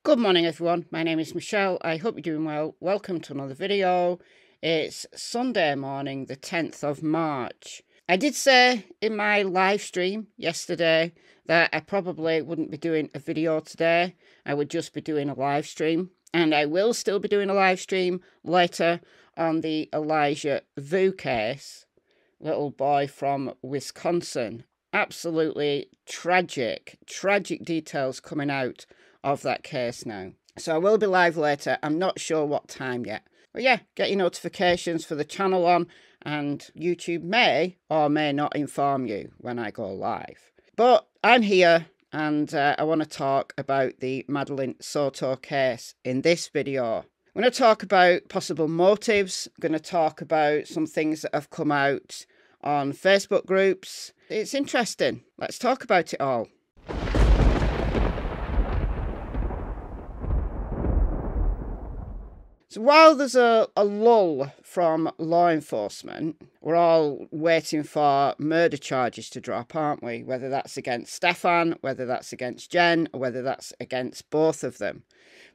Good morning everyone, my name is Michelle. I hope you're doing well. Welcome to another video. It's Sunday morning, the 10th of March. I did say in my live stream yesterday that I probably wouldn't be doing a video today. I would just be doing a live stream, and I will still be doing a live stream later on the Elijah Vu case, little boy from Wisconsin. Absolutely tragic details coming out of that case now. So I will be live later. I'm not sure what time yet. But yeah, get your notifications for the channel on, and YouTube may or may not inform you when I go live. But I'm here, and I want to talk about the Madeline Soto case in this video. I'm going to talk about possible motives. I'm going to talk about some things that have come out on Facebook groups. It's interesting. Let's talk about it all. So while there's a lull from law enforcement, we're all waiting for murder charges to drop, aren't we? Whether that's against Stephan, whether that's against Jenn, or whether that's against both of them.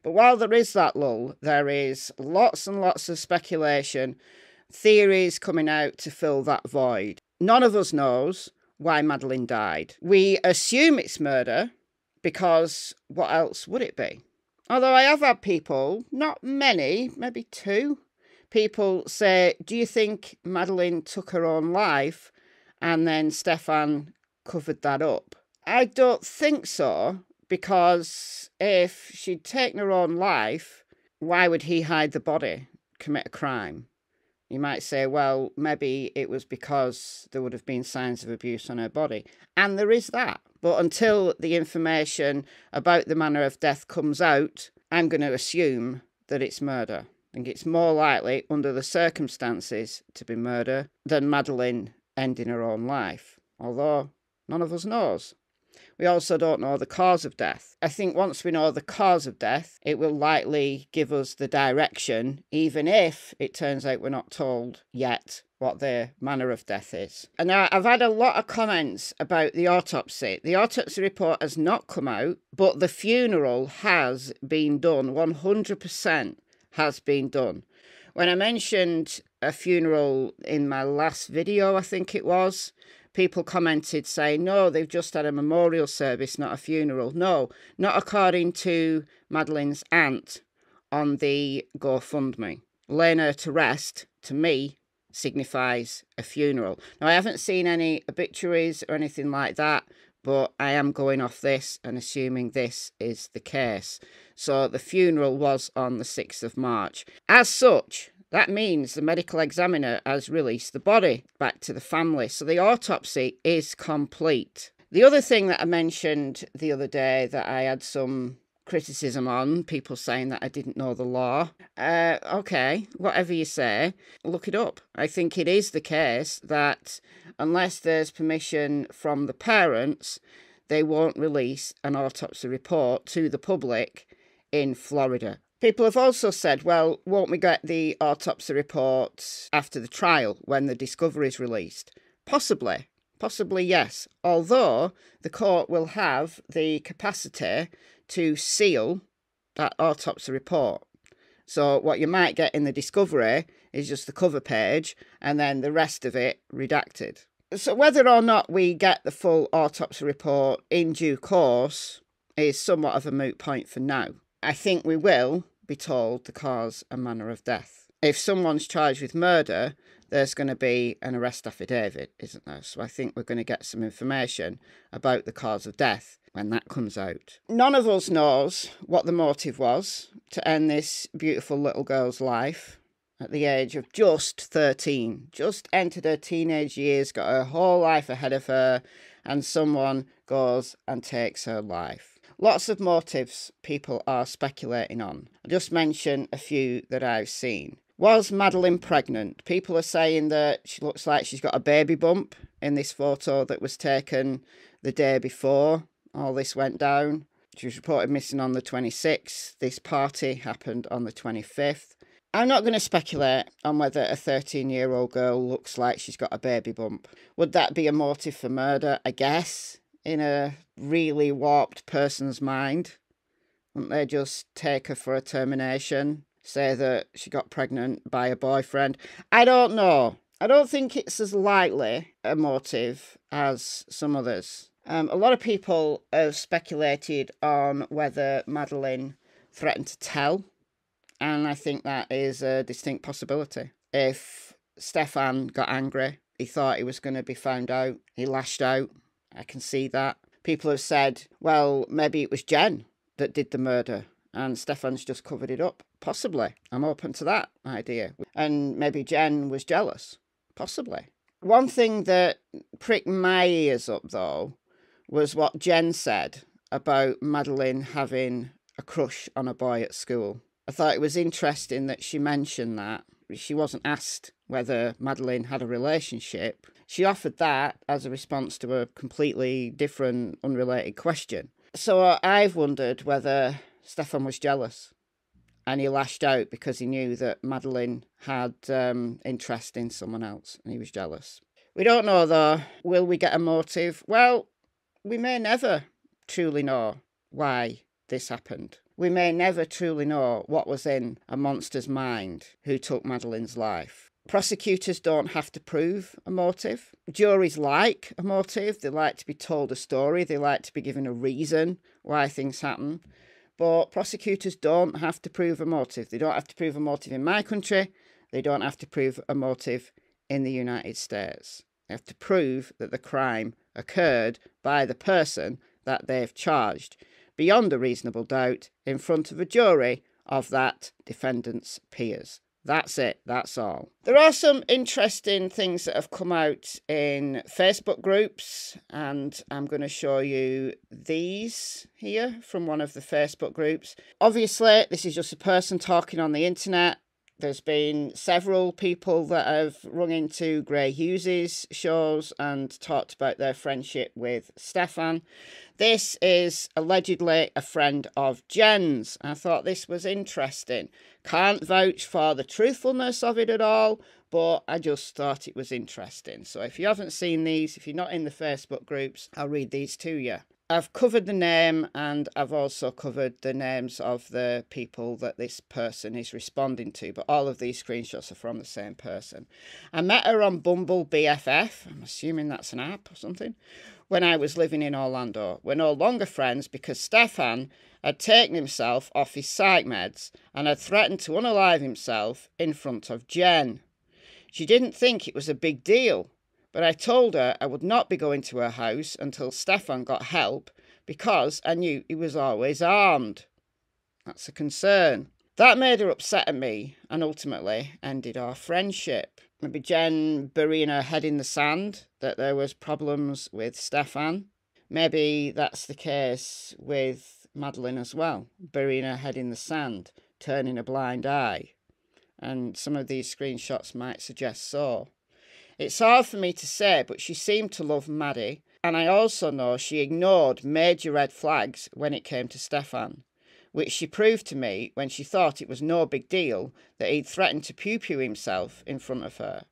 But while there is that lull, there is lots and lots of speculation, theories coming out to fill that void. None of us knows why Madeline died. We assume it's murder, because what else would it be? Although I have had people, not many, maybe two, people say, do you think Madeline took her own life and then Stephan covered that up? I don't think so, because if she'd taken her own life, why would he hide the body, commit a crime? You might say, well, maybe it was because there would have been signs of abuse on her body. And there is that. But until the information about the manner of death comes out, I'm going to assume that it's murder. I think it's more likely, under the circumstances, to be murder than Madeline ending her own life. Although none of us knows. We also don't know the cause of death. I think once we know the cause of death, it will likely give us the direction, even if it turns out we're not told yet what the manner of death is. And now I've had a lot of comments about the autopsy. The autopsy report has not come out, but the funeral has been done. 100% has been done. When I mentioned a funeral in my last video, I think it was, people commented saying, no, they've just had a memorial service, not a funeral. No, not according to Madeline's aunt on the GoFundMe. Laying her to rest, to me, signifies a funeral. Now, I haven't seen any obituaries or anything like that, but I am going off this and assuming this is the case. So the funeral was on the 6th of March. As such, that means the medical examiner has released the body back to the family. So the autopsy is complete. The other thing that I mentioned the other day that I had some criticism on, people saying that I didn't know the law. Okay, whatever you say, look it up. I think it is the case that unless there's permission from the parents, they won't release an autopsy report to the public in Florida. People have also said, well, won't we get the autopsy report after the trial when the discovery is released? Possibly. Possibly, yes. Although the court will have the capacity to seal that autopsy report. So what you might get in the discovery is just the cover page and then the rest of it redacted. So whether or not we get the full autopsy report in due course is somewhat of a moot point for now. I think we will be told the cause and manner of death. If someone's charged with murder, there's going to be an arrest affidavit, isn't there? So I think we're going to get some information about the cause of death when that comes out. None of us knows what the motive was to end this beautiful little girl's life at the age of just 13. Just entered her teenage years, got her whole life ahead of her, and someone goes and takes her life. Lots of motives people are speculating on. I'll just mention a few that I've seen. Was Madeline pregnant? People are saying that she looks like she's got a baby bump in this photo that was taken the day before all this went down. She was reported missing on the 26th. This party happened on the 25th. I'm not going to speculate on whether a 13-year-old girl looks like she's got a baby bump. Would that be a motive for murder? I guess, in a really warped person's mind. Wouldn't they just take her for a termination? Say that she got pregnant by a boyfriend? I don't know. I don't think it's as likely a motive as some others. A lot of people have speculated on whether Madeline threatened to tell, and I think that is a distinct possibility. If Stephan got angry, he thought he was going to be found out, he lashed out. I can see that. People have said, well, maybe it was Jenn that did the murder and Stephan's just covered it up. Possibly. I'm open to that idea. And maybe Jenn was jealous. Possibly. One thing that pricked my ears up, though, was what Jenn said about Madeline having a crush on a boy at school. I thought it was interesting that she mentioned that. She wasn't asked whether Madeline had a relationship. She offered that as a response to a completely different, unrelated question. So I've wondered whether Stephan was jealous and he lashed out because he knew that Madeline had interest in someone else and he was jealous. We don't know, though. Will we get a motive? Well, we may never truly know why this happened. We may never truly know what was in a monster's mind who took Madeline's life. Prosecutors don't have to prove a motive. Juries like a motive. They like to be told a story. They like to be given a reason why things happen. But prosecutors don't have to prove a motive. They don't have to prove a motive in my country. They don't have to prove a motive in the United States. They have to prove that the crime occurred by the person that they've charged, beyond a reasonable doubt, in front of a jury of that defendant's peers. That's it. That's all. There are some interesting things that have come out in Facebook groups, and I'm going to show you these here from one of the Facebook groups. Obviously, this is just a person talking on the internet. There's been several people that have rung into Gray Hughes's shows and talked about their friendship with Stephan. This is allegedly a friend of Jenn's. I thought this was interesting. Can't vouch for the truthfulness of it at all, but I just thought it was interesting. So if you haven't seen these, if you're not in the Facebook groups, I'll read these to you. I've covered the name and I've also covered the names of the people that this person is responding to, but all of these screenshots are from the same person. I met her on Bumble BFF, I'm assuming that's an app or something, when I was living in Orlando. We're no longer friends because Stephan had taken himself off his psych meds and had threatened to unalive himself in front of Jenn. She didn't think it was a big deal, but I told her I would not be going to her house until Stephan got help because I knew he was always armed. That's a concern. That made her upset at me and ultimately ended our friendship. Maybe Jenn burying her head in the sand, that there was problems with Stephan. Maybe that's the case with Madeline as well, burying her head in the sand, turning a blind eye. And some of these screenshots might suggest so. It's hard for me to say, but she seemed to love Maddie, and I also know she ignored major red flags when it came to Stephan, which she proved to me when she thought it was no big deal that he'd threatened to pew-pew himself in front of her.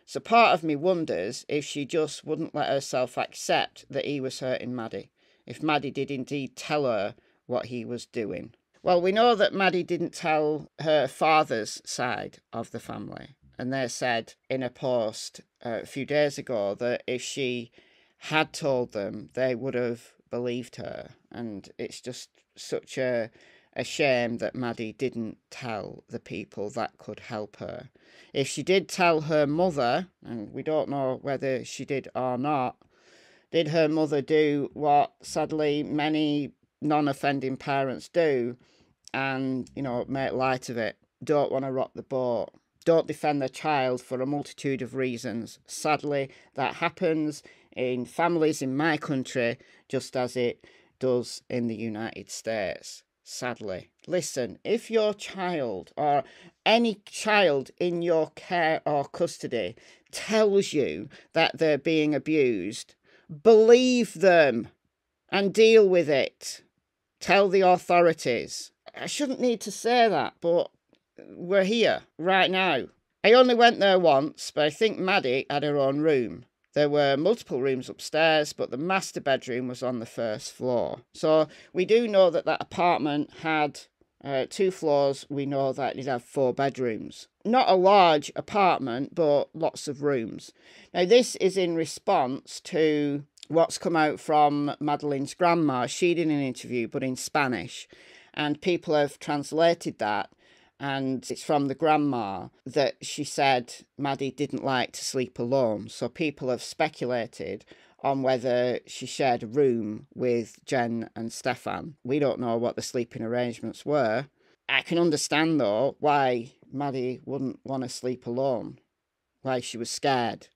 So part of me wonders if she just wouldn't let herself accept that he was hurting Maddie, if Maddie did indeed tell her what he was doing. Well, we know that Maddie didn't tell her father's side of the family. And they said in a post a few days ago that if she had told them, they would have believed her. And it's just such a shame that Maddie didn't tell the people that could help her. If she did tell her mother, and we don't know whether she did or not, did her mother do what sadly many non-offending parents do and, make light of it? Don't want to rock the boat. Don't defend their child for a multitude of reasons. Sadly, that happens in families in my country just as it does in the United States. Sadly. Listen, if your child or any child in your care or custody tells you that they're being abused, believe them and deal with it. Tell the authorities. I shouldn't need to say that, but we're here right now. I only went there once, but I think Maddie had her own room. There were multiple rooms upstairs, but the master bedroom was on the first floor. So we do know that that apartment had 2 floors. We know that it had 4 bedrooms. Not a large apartment, but lots of rooms. Now, this is in response to what's come out from Madeline's grandma. She did an interview, but in Spanish. And people have translated that. And it's from the grandma that she said Maddie didn't like to sleep alone. So people have speculated on whether she shared a room with Jenn and Stephan. We don't know what the sleeping arrangements were. I can understand, though, why Maddie wouldn't want to sleep alone, why she was scared.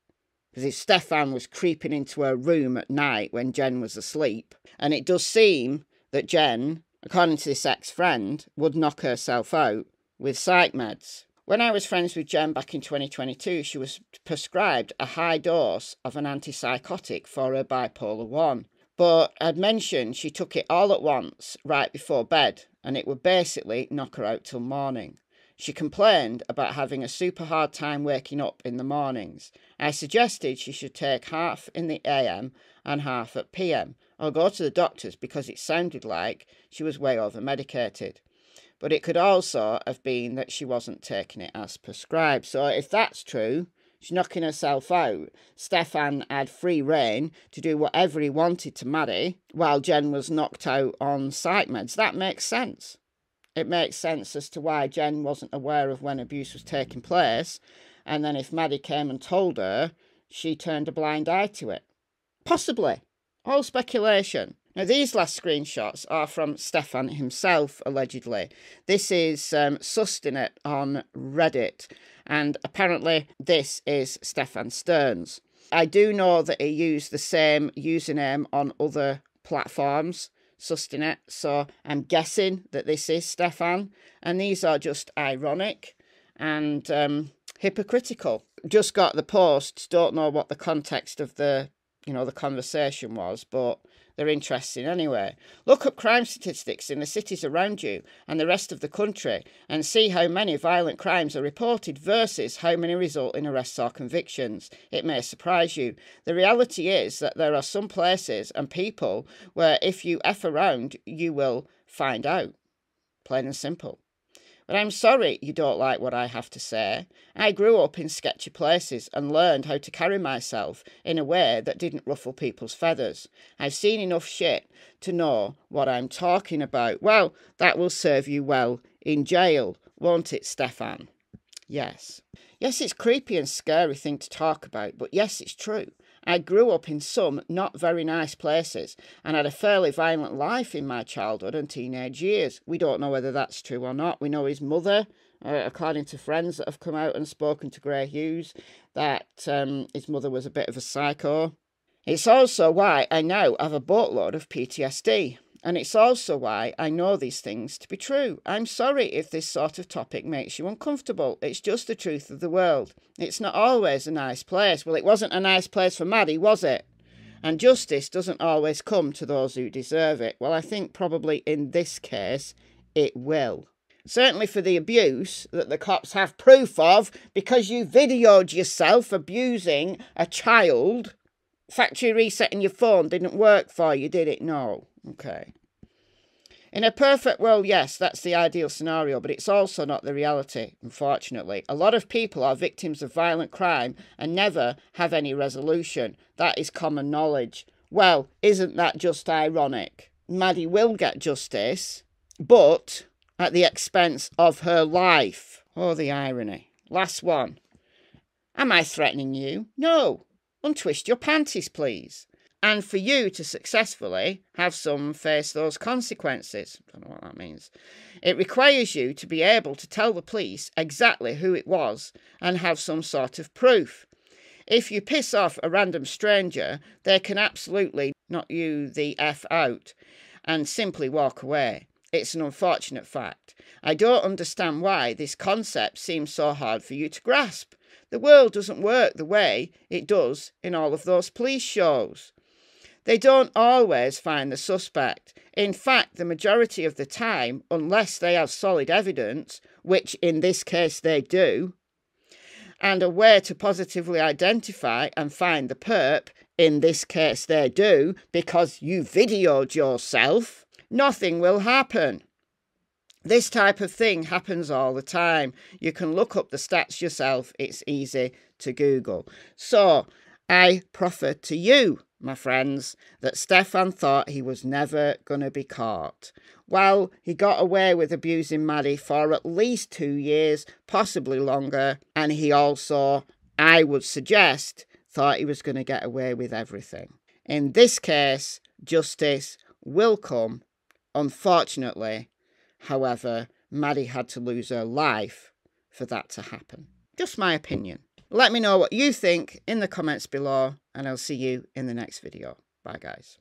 Because if Stephan was creeping into her room at night when Jenn was asleep, and it does seem that Jenn, according to this ex-friend, would knock herself out with psych meds. When I was friends with Jenn back in 2022, she was prescribed a high dose of an antipsychotic for her bipolar 1. But I'd mentioned she took it all at once right before bed, and it would basically knock her out till morning. She complained about having a super hard time waking up in the mornings. I suggested she should take half in the AM and half at PM, or go to the doctors because it sounded like she was way over medicated. But it could also have been that she wasn't taking it as prescribed. So if that's true, she's knocking herself out. Stephan had free rein to do whatever he wanted to Maddie, while Jenn was knocked out on psych meds. That makes sense. It makes sense as to why Jenn wasn't aware of when abuse was taking place. And then if Maddie came and told her, she turned a blind eye to it. Possibly. All speculation. Now, these last screenshots are from Stephan himself, allegedly. This is Sustinet on Reddit, and apparently this is Stephan Sterns. I do know that he used the same username on other platforms, Sustinet, so I'm guessing that this is Stephan, and these are just ironic and hypocritical. Just got the posts, don't know what the context of the conversation was, but they're interesting anyway. Look up crime statistics in the cities around you and the rest of the country and see how many violent crimes are reported versus how many result in arrests or convictions. It may surprise you. The reality is that there are some places and people where if you F around, you will find out. Plain and simple. But I'm sorry you don't like what I have to say. I grew up in sketchy places and learned how to carry myself in a way that didn't ruffle people's feathers. I've seen enough shit to know what I'm talking about. Well, that will serve you well in jail, won't it, Stephan? Yes. Yes, it's a creepy and scary thing to talk about, but yes, it's true. I grew up in some not very nice places and had a fairly violent life in my childhood and teenage years. We don't know whether that's true or not. We know his mother, according to friends that have come out and spoken to Grey Hughes, that his mother was a bit of a psycho. It's also why I now have a boatload of PTSD. And it's also why I know these things to be true. I'm sorry if this sort of topic makes you uncomfortable. It's just the truth of the world. It's not always a nice place. Well, it wasn't a nice place for Maddie, was it? And justice doesn't always come to those who deserve it. Well, I think probably in this case, it will. Certainly for the abuse that the cops have proof of because you videoed yourself abusing a child. Factory resetting your phone didn't work for you, did it? No. Okay. In a perfect world, yes, that's the ideal scenario, but it's also not the reality, unfortunately. A lot of people are victims of violent crime and never have any resolution. That is common knowledge. Well, isn't that just ironic? Maddie will get justice, but at the expense of her life. Oh, the irony. Last one. Am I threatening you? No. Untwist your panties, please. And for you to successfully have some face those consequences. I don't know what that means. It requires you to be able to tell the police exactly who it was and have some sort of proof. If you piss off a random stranger, they can absolutely knock you the F out and simply walk away. It's an unfortunate fact. I don't understand why this concept seems so hard for you to grasp. The world doesn't work the way it does in all of those police shows. They don't always find the suspect. In fact, the majority of the time, unless they have solid evidence, which in this case they do, and a way to positively identify and find the perp, in this case they do, because you videoed yourself, nothing will happen. This type of thing happens all the time. You can look up the stats yourself. It's easy to Google. So I proffer to you, my friends, that Stephan thought he was never going to be caught. Well, he got away with abusing Maddie for at least 2 years, possibly longer. And he also, I would suggest, thought he was going to get away with everything. In this case, justice will come, unfortunately. However, Maddie had to lose her life for that to happen. Just my opinion. Let me know what you think in the comments below, and I'll see you in the next video. Bye, guys.